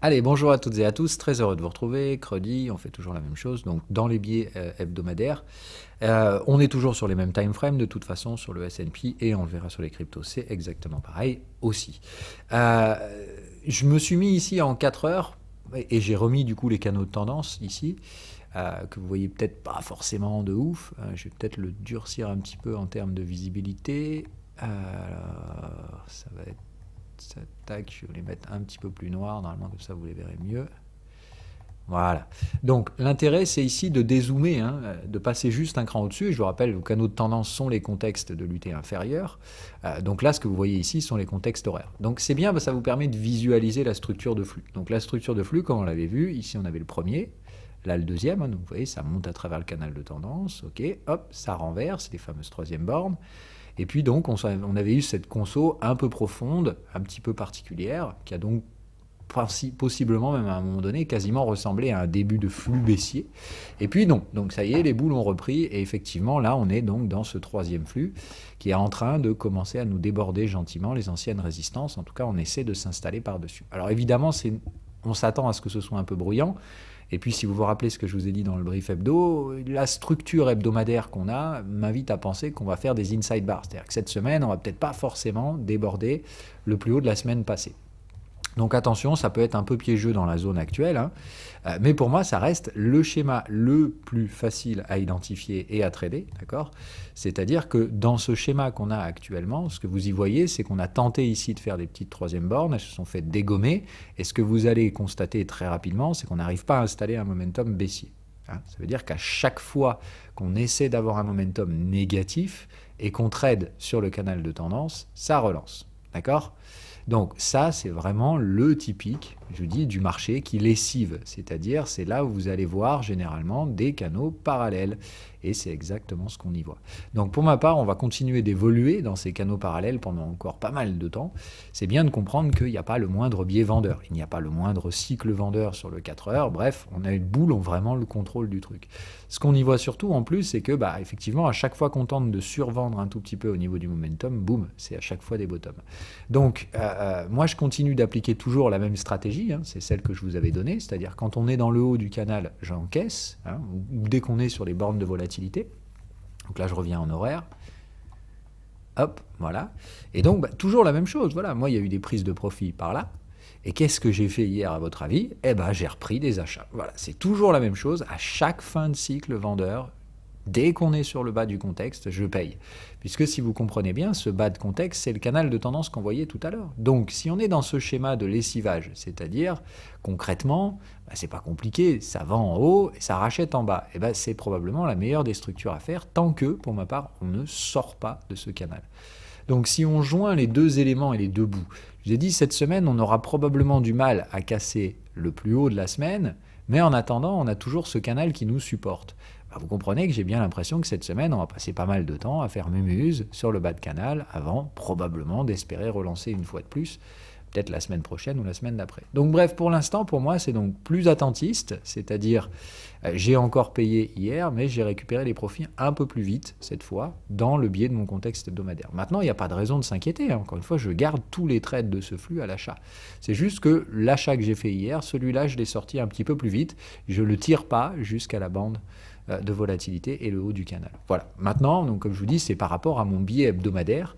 Allez, bonjour à toutes et à tous, très heureux de vous retrouver. Credi, on fait toujours la même chose, donc dans les biais hebdomadaires. On est toujours sur les mêmes time frames, de toute façon, sur le S&P, et on le verra sur les cryptos, c'est exactement pareil aussi. Euh, je me suis mis ici en 4 heures, et j'ai remis du coup les canaux de tendance ici, que vous voyez peut-être pas forcément de ouf. Je vais peut-être le durcir un petit peu en termes de visibilité. Ça va être ça, tac, je vais les mettre un petit peu plus noirs, normalement comme ça vous les verrez mieux. Voilà. Donc l'intérêt c'est ici de dézoomer, hein, de passer juste un cran au-dessus. Je vous rappelle, vos canaux de tendance sont les contextes de l'UT inférieur. Donc là, ce que vous voyez ici sont les contextes horaires. Donc c'est bien, ça vous permet de visualiser la structure de flux. Donc la structure de flux, comme on l'avait vu, ici on avait le premier, là le deuxième, hein, donc vous voyez, ça monte à travers le canal de tendance, ok, hop, ça renverse, les fameuses troisième bornes. Et puis donc, on avait eu cette conso un peu profonde, un petit peu particulière, qui a donc possiblement même à un moment donné quasiment ressemblé à un début de flux baissier. Et puis non, donc ça y est, les boules ont repris, et effectivement là on est donc dans ce troisième flux qui est en train de commencer à nous déborder gentiment les anciennes résistances. En tout cas, on essaie de s'installer par-dessus. Alors évidemment, on s'attend à ce que ce soit un peu bruyant. Et puis, si vous vous rappelez ce que je vous ai dit dans le brief hebdo, la structure hebdomadaire qu'on a m'invite à penser qu'on va faire des inside bars. C'est-à-dire que cette semaine, on va peut-être pas forcément déborder le plus haut de la semaine passée. Donc attention, ça peut être un peu piégeux dans la zone actuelle, hein. Mais pour moi, ça reste le schéma le plus facile à identifier et à trader, d'accord ? C'est-à-dire que dans ce schéma qu'on a actuellement, ce que vous y voyez, c'est qu'on a tenté ici de faire des petites troisième bornes, elles se sont fait dégommer, et ce que vous allez constater très rapidement, c'est qu'on n'arrive pas à installer un momentum baissier. Hein. Ça veut dire qu'à chaque fois qu'on essaie d'avoir un momentum négatif et qu'on trade sur le canal de tendance, ça relance, d'accord ? Donc ça, c'est vraiment le typique, je vous dis, du marché qui lessive. C'est-à-dire, c'est là où vous allez voir généralement des canaux parallèles. Et c'est exactement ce qu'on y voit. Donc pour ma part, on va continuer d'évoluer dans ces canaux parallèles pendant encore pas mal de temps. C'est bien de comprendre qu'il n'y a pas le moindre biais vendeur. Il n'y a pas le moindre cycle vendeur sur le 4 heures. Bref, on a une boule, on a vraiment le contrôle du truc. Ce qu'on y voit surtout en plus, c'est que, effectivement, à chaque fois qu'on tente de survendre un tout petit peu au niveau du momentum, boum, c'est à chaque fois des bottoms. Donc, moi, je continue d'appliquer toujours la même stratégie, hein, c'est celle que je vous avais donnée, c'est-à-dire quand on est dans le haut du canal, j'encaisse, hein, ou dès qu'on est sur les bornes de volatilité. Donc là, je reviens en horaire. Hop, voilà. Et donc, toujours la même chose. Voilà, moi, il y a eu des prises de profit par là. Et qu'est-ce que j'ai fait hier, à votre avis ? Eh ben, j'ai repris des achats. Voilà, c'est toujours la même chose. À chaque fin de cycle vendeur, dès qu'on est sur le bas du contexte, je paye. Puisque si vous comprenez bien, ce bas de contexte, c'est le canal de tendance qu'on voyait tout à l'heure. Donc, si on est dans ce schéma de lessivage, c'est-à-dire, concrètement, c'est pas compliqué, ça vend en haut et ça rachète en bas, et c'est probablement la meilleure des structures à faire, tant que, pour ma part, on ne sort pas de ce canal. Donc si on joint les deux éléments et les deux bouts, je vous ai dit, cette semaine, on aura probablement du mal à casser le plus haut de la semaine, mais en attendant, on a toujours ce canal qui nous supporte. Vous comprenez que j'ai bien l'impression que cette semaine, on va passer pas mal de temps à faire mumuse sur le bas de canal avant probablement d'espérer relancer une fois de plus, peut-être la semaine prochaine ou la semaine d'après. Donc bref, pour l'instant, pour moi, c'est donc plus attentiste, c'est-à-dire j'ai encore payé hier, mais j'ai récupéré les profits un peu plus vite, cette fois, dans le biais de mon contexte hebdomadaire. Maintenant, il n'y a pas de raison de s'inquiéter. Encore une fois, je garde tous les trades de ce flux à l'achat. C'est juste que l'achat que j'ai fait hier, celui-là, je l'ai sorti un petit peu plus vite. Je ne le tire pas jusqu'à la bande de volatilité et le haut du canal. Voilà. Maintenant, donc, comme je vous dis, c'est par rapport à mon biais hebdomadaire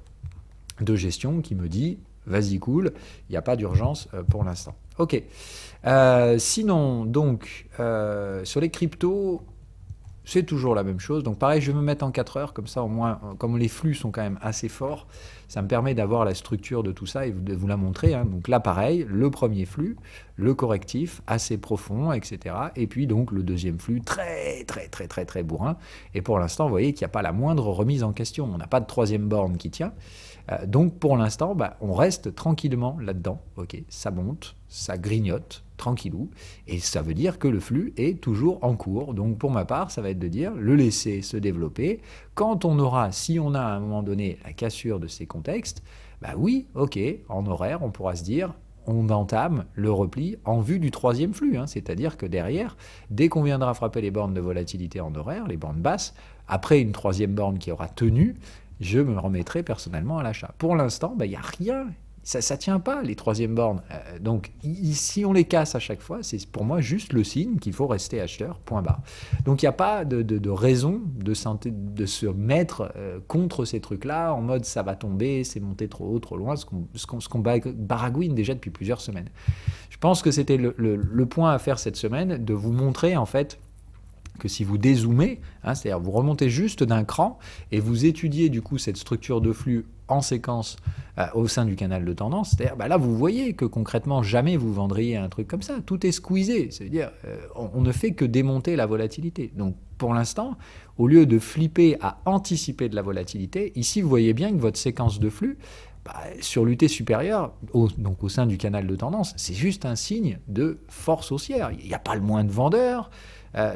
de gestion qui me dit vas-y cool, il n'y a pas d'urgence pour l'instant. Ok. Sinon, donc, sur les cryptos, c'est toujours la même chose. Donc pareil, je vais me mettre en 4 heures, comme ça au moins, comme les flux sont quand même assez forts, ça me permet d'avoir la structure de tout ça et de vous la montrer. Hein. Donc là pareil, le premier flux, le correctif assez profond, etc. Et puis donc le deuxième flux très très très très très bourrin. Et pour l'instant, vous voyez qu'il n'y a pas la moindre remise en question. On n'a pas de troisième borne qui tient. Donc pour l'instant, on reste tranquillement là-dedans. Ok, ça monte, ça grignote, tranquillou, et ça veut dire que le flux est toujours en cours. Donc pour ma part, ça va être de dire le laisser se développer. Quand on aura, si on a à un moment donné la cassure de ces contextes, oui, ok, en horaire, on pourra se dire on entame le repli en vue du troisième flux. Hein. C'est-à-dire que derrière, dès qu'on viendra frapper les bornes de volatilité en horaire, les bornes basses, après une troisième borne qui aura tenu, je me remettrai personnellement à l'achat. Pour l'instant, il n'y a rien Ça tient pas, les troisièmes bornes. Donc, si on les casse à chaque fois, c'est pour moi juste le signe qu'il faut rester acheteur, point barre. Donc, il n'y a pas de raison de se mettre contre ces trucs-là, en mode ça va tomber, c'est monté trop haut, trop loin, ce qu'on baragouine déjà depuis plusieurs semaines. Je pense que c'était le point à faire cette semaine, de vous montrer en fait que si vous dézoomez, c'est-à-dire vous remontez juste d'un cran et vous étudiez du coup cette structure de flux en séquence au sein du canal de tendance, c'est-à-dire là vous voyez que concrètement jamais vous vendriez un truc comme ça, tout est squeezé, c'est-à-dire on ne fait que démonter la volatilité. Donc pour l'instant, au lieu de flipper à anticiper de la volatilité, ici vous voyez bien que votre séquence de flux, sur l'UT supérieur, donc au sein du canal de tendance, c'est juste un signe de force haussière. Il n'y a pas le moins de vendeurs,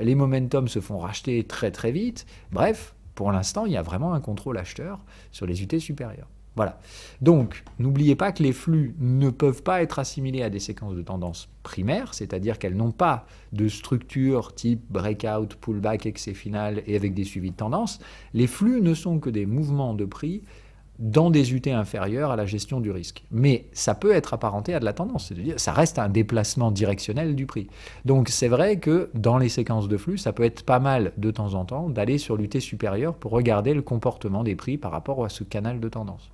les momentum se font racheter très très vite. Bref, pour l'instant, il y a vraiment un contrôle acheteur sur les UT supérieures. Voilà. Donc, n'oubliez pas que les flux ne peuvent pas être assimilés à des séquences de tendance primaires, c'est-à-dire qu'elles n'ont pas de structure type breakout, pullback, excès final et avec des suivis de tendance. Les flux ne sont que des mouvements de prix dans des UT inférieures à la gestion du risque. Mais ça peut être apparenté à de la tendance, c'est-à-dire ça reste un déplacement directionnel du prix. Donc c'est vrai que dans les séquences de flux, ça peut être pas mal de temps en temps d'aller sur l'UT supérieur pour regarder le comportement des prix par rapport à ce canal de tendance.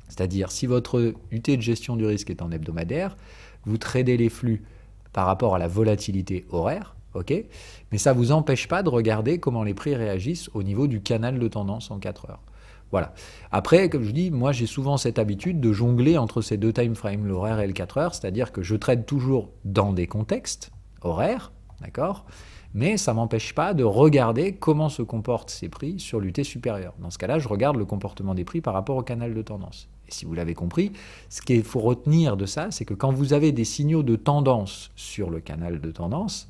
C'est-à-dire si votre UT de gestion du risque est en hebdomadaire, vous tradez les flux par rapport à la volatilité horaire, ok, mais ça ne vous empêche pas de regarder comment les prix réagissent au niveau du canal de tendance en 4 heures. Voilà. Après, comme je dis, moi j'ai souvent cette habitude de jongler entre ces deux time frames, l'horaire et le 4 heures, c'est-à-dire que je trade toujours dans des contextes horaires, d'accord, mais ça ne m'empêche pas de regarder comment se comportent ces prix sur l'UT supérieur. Dans ce cas-là, je regarde le comportement des prix par rapport au canal de tendance. Et si vous l'avez compris, ce qu'il faut retenir de ça, c'est que quand vous avez des signaux de tendance sur le canal de tendance,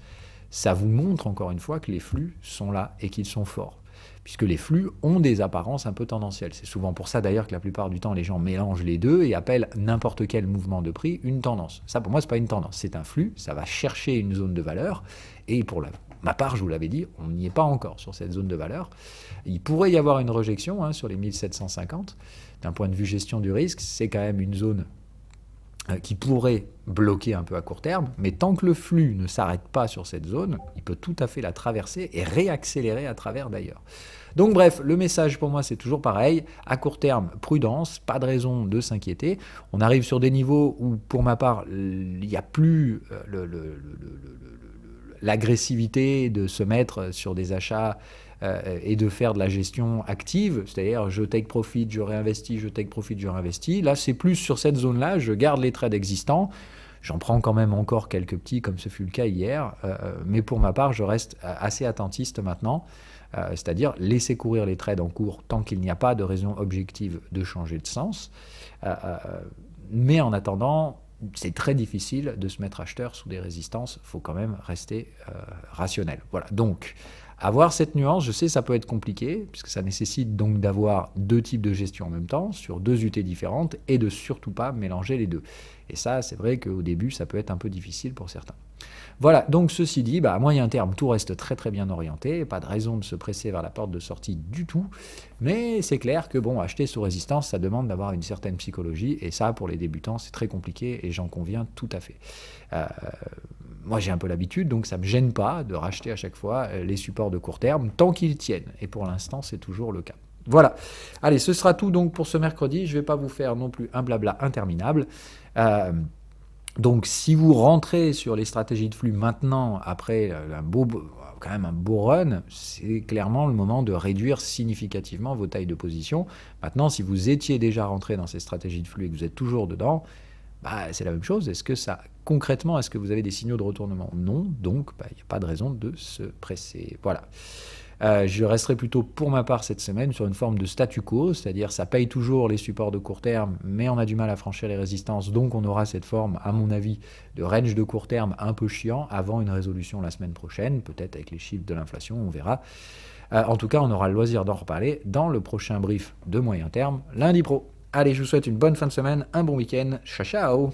ça vous montre encore une fois que les flux sont là et qu'ils sont forts, puisque les flux ont des apparences un peu tendancielles. C'est souvent pour ça d'ailleurs que la plupart du temps, les gens mélangent les deux et appellent n'importe quel mouvement de prix une tendance. Ça, pour moi, ce n'est pas une tendance, c'est un flux, ça va chercher une zone de valeur, et pour ma part, je vous l'avais dit, on n'y est pas encore sur cette zone de valeur. Il pourrait y avoir une rejection sur les 1750. D'un point de vue gestion du risque, c'est quand même une zone qui pourrait bloquer un peu à court terme, mais tant que le flux ne s'arrête pas sur cette zone, il peut tout à fait la traverser et réaccélérer à travers d'ailleurs. Donc bref, le message pour moi c'est toujours pareil, à court terme, prudence, pas de raison de s'inquiéter. On arrive sur des niveaux où pour ma part, il n'y a plus l'agressivité de se mettre sur des achats et de faire de la gestion active, c'est-à-dire je take profit, je réinvestis, je take profit, je réinvestis. Là, c'est plus sur cette zone-là, je garde les trades existants. J'en prends quand même encore quelques petits, comme ce fut le cas hier, mais pour ma part, je reste assez attentiste maintenant, c'est-à-dire laisser courir les trades en cours tant qu'il n'y a pas de raison objective de changer de sens. Mais en attendant, c'est très difficile de se mettre acheteur sous des résistances, il faut quand même rester rationnel. Voilà, donc avoir cette nuance, je sais ça peut être compliqué, puisque ça nécessite donc d'avoir deux types de gestion en même temps, sur deux UT différentes, et de surtout pas mélanger les deux. Et ça, c'est vrai qu'au début, ça peut être un peu difficile pour certains. Voilà, donc ceci dit, à moyen terme, tout reste très très bien orienté, pas de raison de se presser vers la porte de sortie du tout, mais c'est clair que acheter sous résistance, ça demande d'avoir une certaine psychologie, et ça, pour les débutants, c'est très compliqué, et j'en conviens tout à fait. Moi, j'ai un peu l'habitude, donc ça ne me gêne pas de racheter à chaque fois les supports de court terme, tant qu'ils tiennent, et pour l'instant, c'est toujours le cas. Voilà. Allez, ce sera tout donc pour ce mercredi. Je ne vais pas vous faire non plus un blabla interminable. Donc, si vous rentrez sur les stratégies de flux maintenant, après quand même un beau run, c'est clairement le moment de réduire significativement vos tailles de position. Maintenant, si vous étiez déjà rentré dans ces stratégies de flux et que vous êtes toujours dedans, c'est la même chose. Concrètement, est-ce que vous avez des signaux de retournement? Non, donc il n'y a pas de raison de se presser. Voilà. Je resterai plutôt pour ma part cette semaine sur une forme de statu quo, c'est-à-dire ça paye toujours les supports de court terme, mais on a du mal à franchir les résistances, donc on aura cette forme, à mon avis, de range de court terme un peu chiant avant une résolution la semaine prochaine, peut-être avec les chiffres de l'inflation, on verra. En tout cas, on aura le loisir d'en reparler dans le prochain brief de moyen terme, lundi pro. Allez, je vous souhaite une bonne fin de semaine, un bon week-end, ciao ciao.